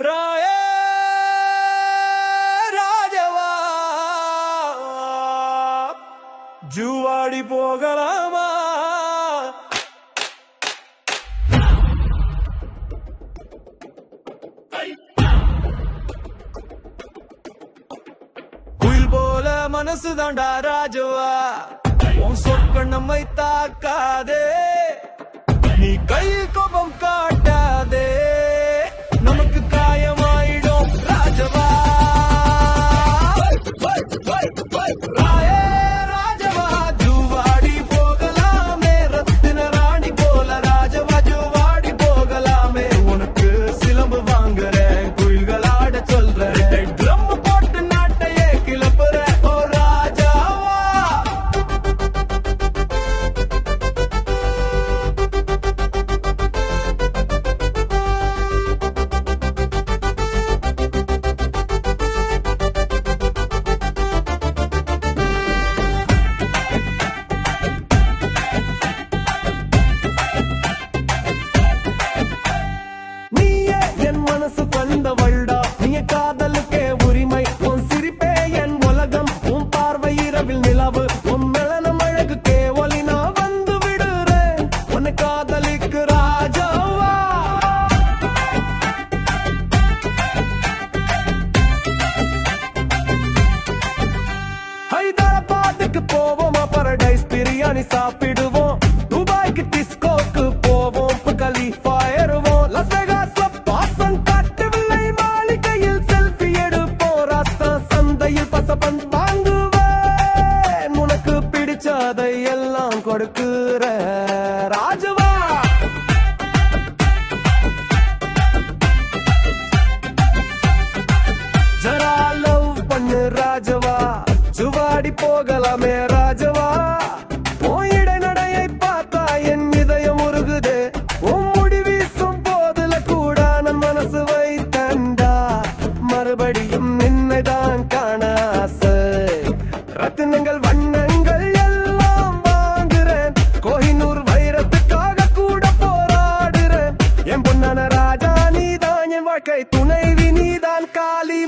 ராயே ராஜவா ஜுவாடி போகலாமா குயில் போல மனசு தாண்டா ராஜவா உன் சொற்கள் நம்மை தாக்காதே நீ கை கோபம் காட்டாதே நமக்கு காயமாயிடும் ராஜவா ராயே ராஜவா ஜுவாடி போகலாமே ரத்தின ராணி போல ராஜவா ஜுவாடி போகலாமே உனக்கு சிலம்பு வாங்குறேன் குயில்கள் ஆட சொல்றேன் ட்ரம் போட்டு நாட்டையே கிளப்புற ஓ ராஜாவா மனசு பந்தவள்டா நீ காதலுக்கே உரிமை உன் சிரிப்பே என் உலகம் உன் பார்வை இரவில் நிலவு உன் மெளனம் அழகுக்கே ஒலி நான் வந்து விடுறேன் உன்னை காதலிக்கு ராஜாவா ஹைதராபாத்துக்கு போவோமா பரடைஸ் பிரியாணி சாப்பிடுவோம் துபாய்க்கு டிஸ்கோக்கு போவோம் கலீஃபா ஏறுவோம் லஸ் வேகாஸ்ல உனக்கு பிடிச்சதை எல்லாம் கொடுக்கிற ராஜவா ஜரா லவ் பண்ணு ராஜவா ஜுவாடி போகலாமே ராஜவா உன் இடைநடையை பார்த்தா என் இதயம் உருகுதே உன் முடி வீசும் போதுல கூட நன் மனசு வைத்தண்டா மறுபடியும் நின்னைதான் காண ஆசை ரத்தினங்கள் வண்ணங்கள் எல்லாம் வாங்குறேன் கோஹினூர் வைரத்துக்காக கூட போராடுறேன் என் பொன்னான ராஜா நீதான் என் வாழ்க்கை துணைவி நீதான் காலி